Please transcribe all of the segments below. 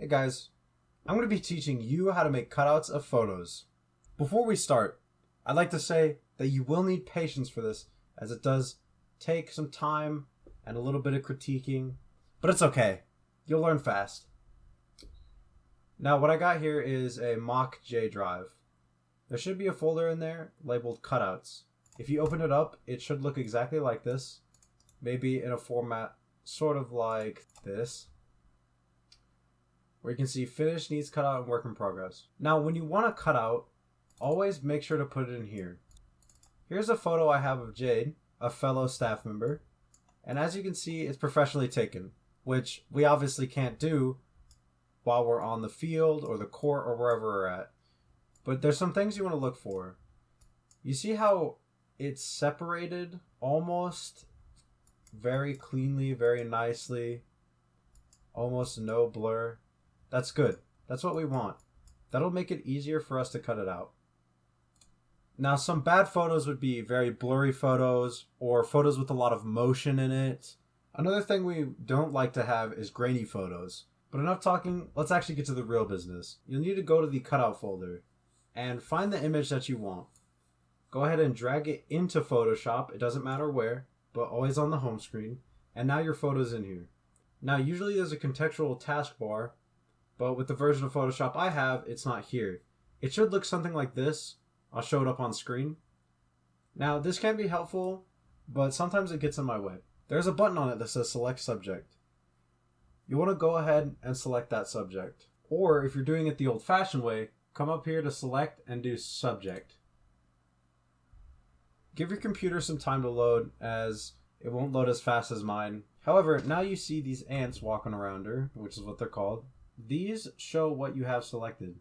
Hey guys, I'm going to be teaching you how to make cutouts of photos. Before we start, I'd like to say that you will need patience for this, as it does take some time and a little bit of critiquing, but it's okay. You'll learn fast. Now what I got here is a mock J drive. There should be a folder in there labeled cutouts. If you open it up, it should look exactly like this, maybe in a format sort of like this, where you can see finished, needs cutout, and work in progress. Now, when you want to cut out, always make sure to put it in here. Here's a photo I have of Jade, a fellow staff member, and as you can see, it's professionally taken, which we obviously can't do while we're on the field or the court or wherever we're at. But there's some things you want to look for. You see how it's separated almost very cleanly, very nicely, almost no blur. That's good. That's what we want. That'll make it easier for us to cut it out. Now, some bad photos would be very blurry photos or photos with a lot of motion in it. Another thing we don't like to have is grainy photos. But enough talking, let's actually get to the real business. You'll need to go to the cutout folder and find the image that you want. Go ahead and drag it into Photoshop. It doesn't matter where, but always on the home screen. And now your photo's in here. Now, usually there's a contextual taskbar, but with the version of Photoshop I have, it's not here. It should look something like this. I'll show it up on screen. Now, this can be helpful, but sometimes it gets in my way. There's a button on it that says Select Subject. You want to go ahead and select that subject. Or if you're doing it the old-fashioned way, come up here to Select and do Subject. Give your computer some time to load, as it won't load as fast as mine. However, now you see these ants walking around her, which is what they're called. These show what you have selected.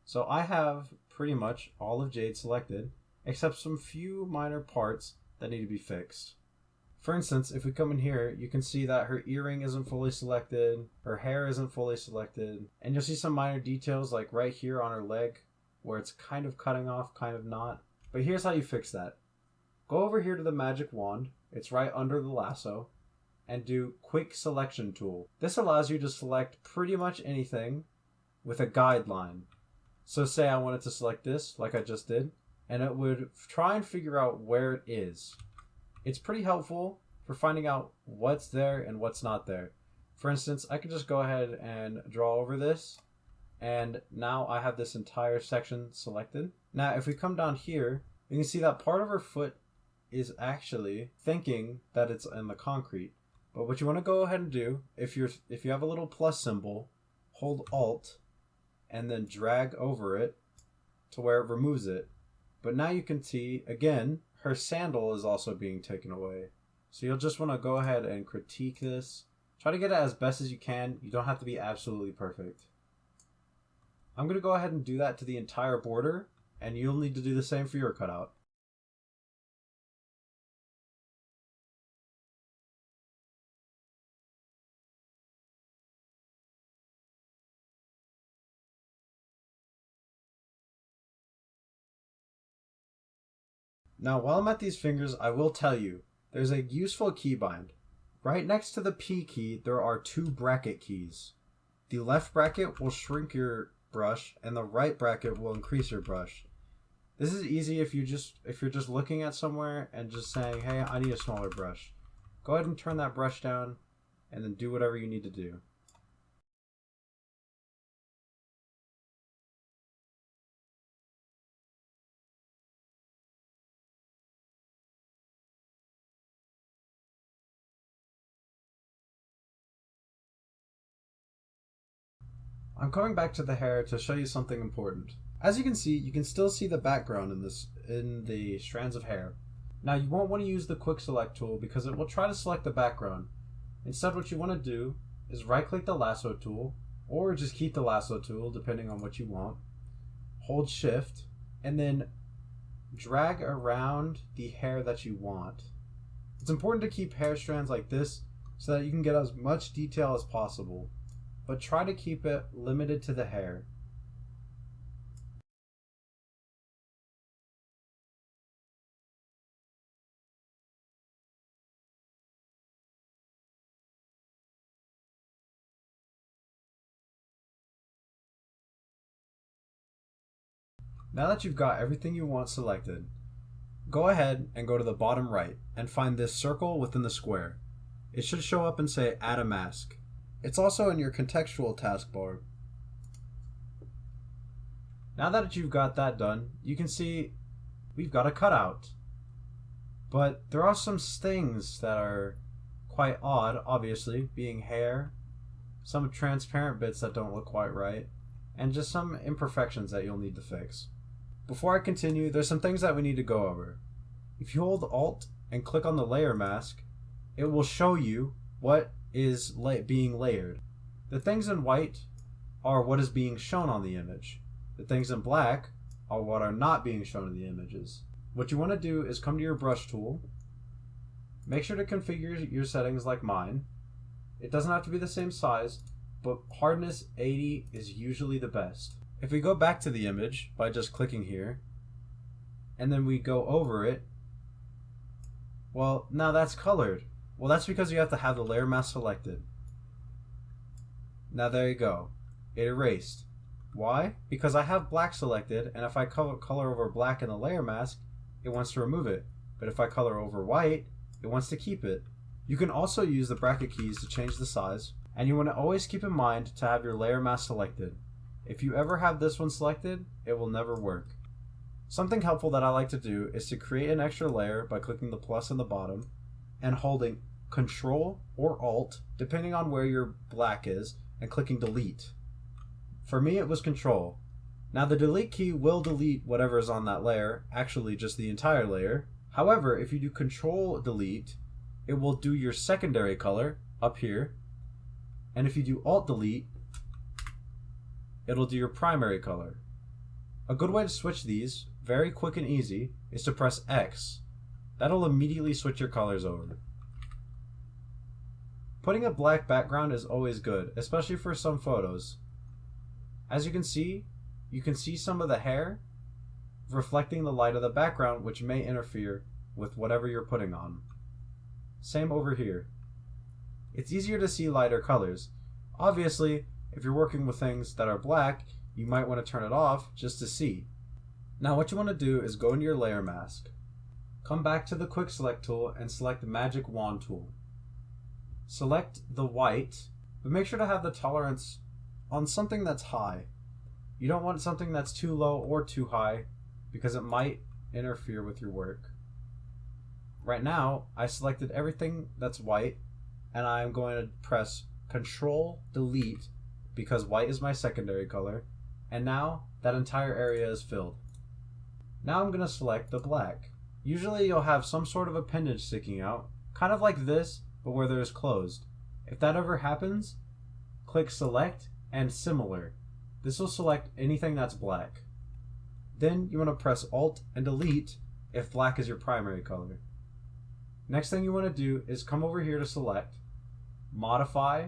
So I have pretty much all of Jade selected, except some few minor parts that need to be fixed. For instance, if we come in here, you can see that her earring isn't fully selected, her hair isn't fully selected, and you'll see some minor details like right here on her leg, where it's kind of cutting off, kind of not. But here's how you fix that. Go over here to the magic wand, it's right under the lasso, and do Quick Selection Tool. This allows you to select pretty much anything with a guideline. So say I wanted to select this, like I just did, and it would try and figure out where it is. It's pretty helpful for finding out what's there and what's not there. For instance, I could just go ahead and draw over this, and now I have this entire section selected. Now, if we come down here, you can see that part of her foot is actually thinking that it's in the concrete. But what you want to go ahead and do, if you have a little plus symbol, hold Alt and then drag over it to where it removes it. But now you can see, again, her sandal is also being taken away. So you'll just want to go ahead and critique this. Try to get it as best as you can. You don't have to be absolutely perfect. I'm going to go ahead and do that to the entire border, and you'll need to do the same for your cutout. Now, while I'm at these fingers, I will tell you, there's a useful keybind. Right next to the P key, there are two bracket keys. The left bracket will shrink your brush, and the right bracket will increase your brush. This is easy if you're just looking at somewhere and just saying, hey, I need a smaller brush. Go ahead and turn that brush down, and then do whatever you need to do. I'm coming back to the hair to show you something important. As you can see, you can still see the background in the strands of hair. Now, you won't want to use the quick select tool because it will try to select the background. Instead, what you want to do is right click the lasso tool, or just keep the lasso tool depending on what you want. Hold shift and then drag around the hair that you want. It's important to keep hair strands like this so that you can get as much detail as possible, but try to keep it limited to the hair. Now that you've got everything you want selected, go ahead and go to the bottom right and find this circle within the square. It should show up and say Add a Mask. It's also in your contextual taskbar. Now that you've got that done, you can see we've got a cutout. But there are some things that are quite odd, obviously, being hair, some transparent bits that don't look quite right, and just some imperfections that you'll need to fix. Before I continue, there's some things that we need to go over. If you hold Alt and click on the layer mask, it will show you what is being layered. The things in white are what is being shown on the image. The things in black are what are not being shown in the images. What you want to do is come to your brush tool, make sure to configure your settings like mine. It doesn't have to be the same size, but hardness 80 is usually the best. If we go back to the image by just clicking here, and then we go over it, well, now that's colored. Well, that's because you have to have the layer mask selected. Now there you go. It erased. Why? Because I have black selected, and if I color over black in the layer mask, it wants to remove it. But if I color over white, it wants to keep it. You can also use the bracket keys to change the size, and you want to always keep in mind to have your layer mask selected. If you ever have this one selected, it will never work. Something helpful that I like to do is to create an extra layer by clicking the plus in the bottom and holding Control or Alt, depending on where your black is, and clicking delete. For me, it was Control. Now the delete key will delete whatever is on that layer, actually just the entire layer. However, if you do Control delete, it will do your secondary color up here. And if you do Alt delete, it'll do your primary color. A good way to switch these, very quick and easy, is to press X. That'll immediately switch your colors over. Putting a black background is always good, especially for some photos. As you can see some of the hair reflecting the light of the background, which may interfere with whatever you're putting on. Same over here. It's easier to see lighter colors. Obviously, if you're working with things that are black, you might want to turn it off just to see. Now what you want to do is go into your layer mask. Come back to the quick select tool and select the magic wand tool. Select the white, but make sure to have the tolerance on something that's high. You don't want something that's too low or too high because it might interfere with your work. Right now, I selected everything that's white and I'm going to press Control Delete because white is my secondary color, and now that entire area is filled. Now I'm going to select the black. Usually you'll have some sort of appendage sticking out, kind of like this, but where there is closed. If that ever happens, click Select and Similar. This will select anything that's black. Then you want to press Alt and Delete if black is your primary color. Next thing you want to do is come over here to Select, Modify,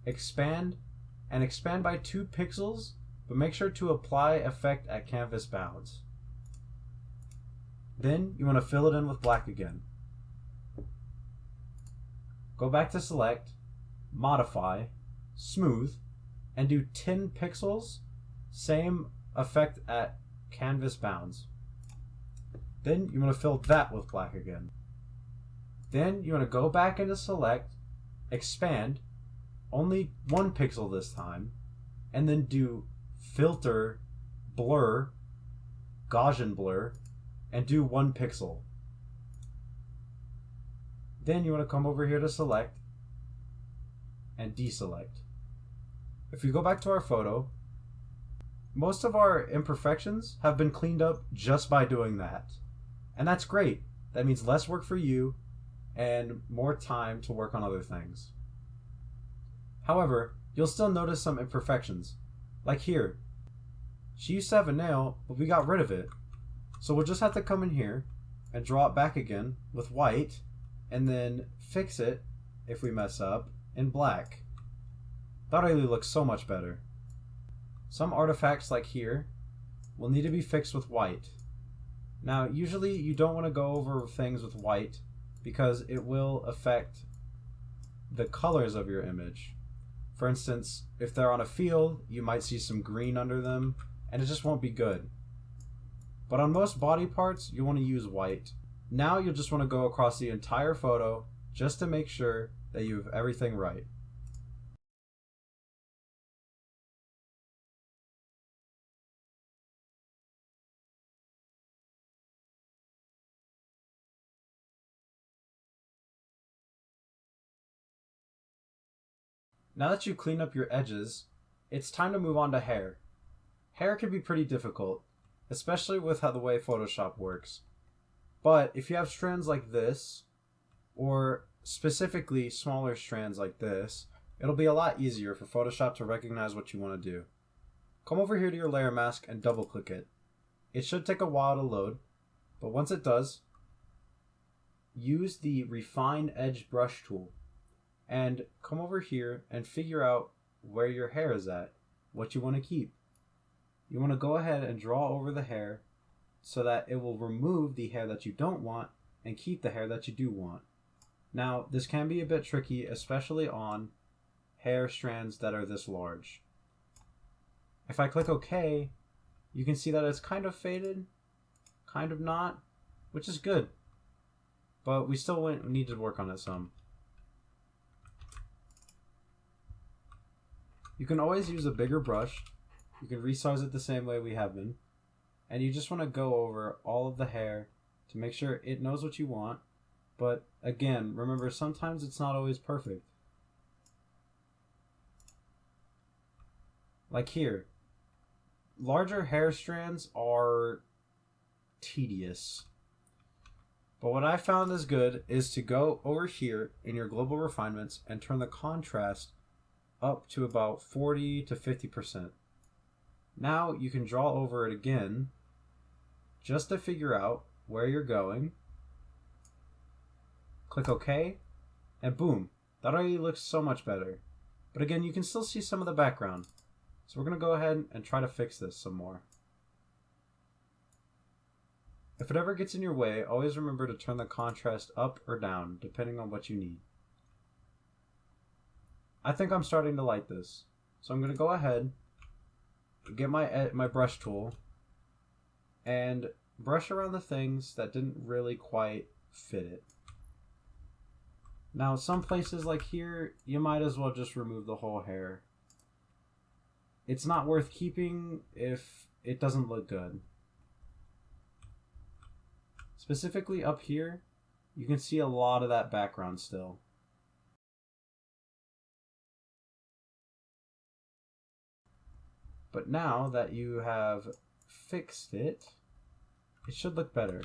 Expand, and expand by 2 pixels, but make sure to apply effect at canvas bounds. Then you want to fill it in with black again. Go back to Select, Modify, Smooth, and do 10 pixels, same effect at canvas bounds. Then you want to fill that with black again. Then you want to go back into Select, Expand, only 1 pixel this time, and then do Filter, Blur, Gaussian Blur, and do 1 pixel. Then you want to come over here to Select and deselect. If we go back to our photo, most of our imperfections have been cleaned up just by doing that. And that's great. That means less work for you and more time to work on other things. However, you'll still notice some imperfections. Like here. She used to have a nail, but we got rid of it. So we'll just have to come in here and draw it back again with white, and then fix it, if we mess up, in black. That really looks so much better. Some artifacts like here will need to be fixed with white. Now, usually you don't want to go over things with white because it will affect the colors of your image. For instance, if they're on a field, you might see some green under them, and it just won't be good. But on most body parts, you want to use white. Now you'll just want to go across the entire photo just to make sure that you have everything right. Now that you clean up your edges, it's time to move on to hair. Hair can be pretty difficult, especially with how the way Photoshop works. But if you have strands like this, or specifically smaller strands like this, it'll be a lot easier for Photoshop to recognize what you want to do. Come over here to your layer mask and double click it. It should take a while to load, but once it does, use the Refine Edge Brush tool and come over here and figure out where your hair is at, what you want to keep. You want to go ahead and draw over the hair so that it will remove the hair that you don't want and keep the hair that you do want. Now, this can be a bit tricky, especially on hair strands that are this large. If I click OK, you can see that it's kind of faded, kind of not, which is good. But we still need to work on it some. You can always use a bigger brush. You can resize it the same way we have been. And you just want to go over all of the hair to make sure it knows what you want. But again, remember, sometimes it's not always perfect. Like here. Larger hair strands are tedious. But what I found is good is to go over here in your global refinements and turn the contrast up to about 40 to 50%. Now you can draw over it again just to figure out where you're going. Click OK, and boom, that already looks so much better. But again, you can still see some of the background. So we're going to go ahead and try to fix this some more. If it ever gets in your way, always remember to turn the contrast up or down, depending on what you need. I think I'm starting to like this. So I'm going to go ahead, get my brush tool, and brush around the things that didn't really quite fit it. Now, some places like here, you might as well just remove the whole hair. It's not worth keeping if it doesn't look good. Specifically up here, you can see a lot of that background still. But now that you have fixed it, it should look better.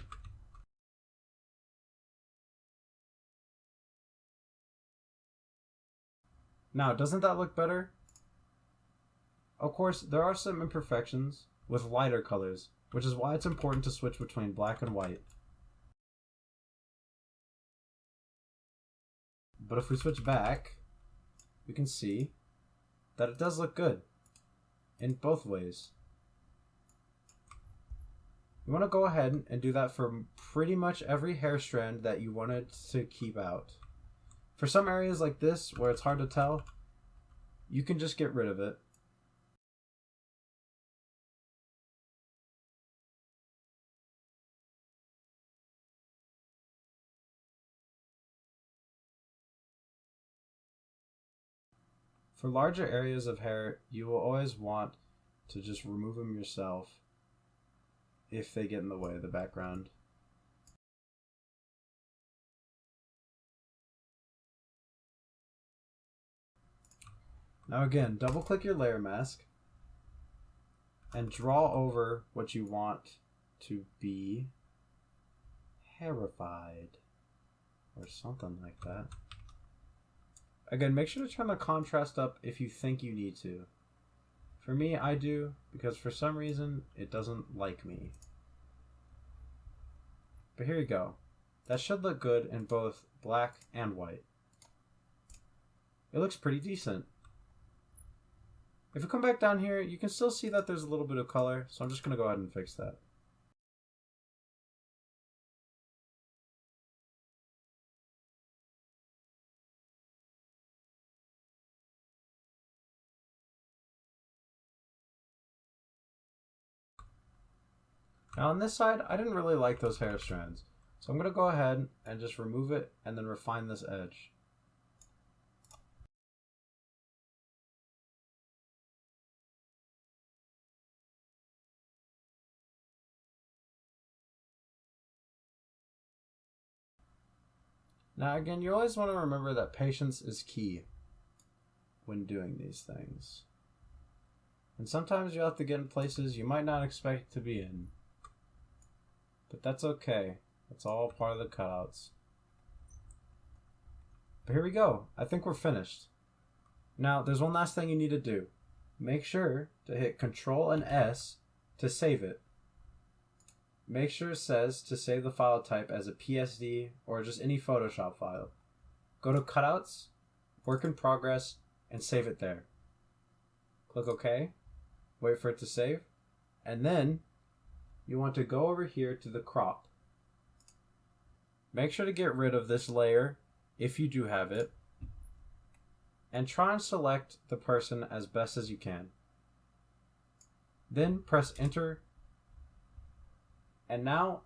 Now, doesn't that look better? Of course, there are some imperfections with lighter colors, which is why it's important to switch between black and white. But if we switch back, we can see that it does look good in both ways. You want to go ahead and do that for pretty much every hair strand that you wanted to keep out. For some areas like this, where it's hard to tell, you can just get rid of it. For larger areas of hair, you will always want to just remove them yourself if they get in the way of the background. Now again, double click your layer mask and draw over what you want to be hairified or something like that. Again, make sure to turn the contrast up if you think you need to. For me, I do, because for some reason, it doesn't like me. But here you go. That should look good in both black and white. It looks pretty decent. If you come back down here, you can still see that there's a little bit of color, so I'm just going to go ahead and fix that. Now on this side, I didn't really like those hair strands. So I'm going to go ahead and just remove it and then refine this edge. Now again, you always want to remember that patience is key when doing these things. And sometimes you have to get in places you might not expect to be in. But that's okay. That's all part of the cutouts. But here we go. I think we're finished. Now, there's one last thing you need to do. Make sure to hit Control and S to save it. Make sure it says to save the file type as a PSD or just any Photoshop file. Go to Cutouts, Work in Progress, and save it there. Click OK. Wait for it to save. And then you want to go over here to the crop. Make sure to get rid of this layer if you do have it. And try and select the person as best as you can. Then press Enter. And now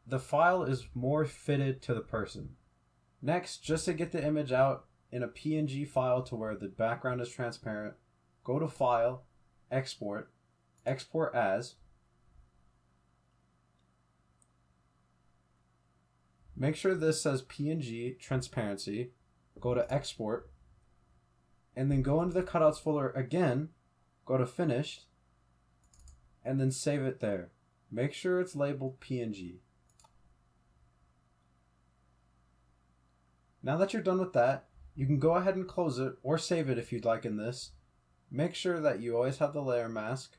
the file is more fitted to the person. Next, just to get the image out in a PNG file to where the background is transparent, go to File, Export, Export As. Make sure this says PNG Transparency. Go to Export. And then go into the Cutouts folder again. Go to Finished. And then save it there. Make sure it's labeled PNG. Now that you're done with that, you can go ahead and close it or save it if you'd like in this. Make sure that you always have the layer mask.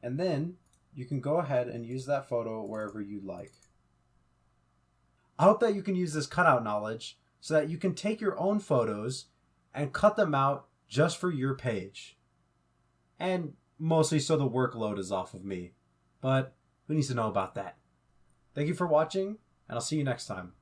And then you can go ahead and use that photo wherever you'd like. I hope that you can use this cutout knowledge so that you can take your own photos and cut them out just for your page. And mostly so the workload is off of me. But who needs to know about that? Thank you for watching, and I'll see you next time.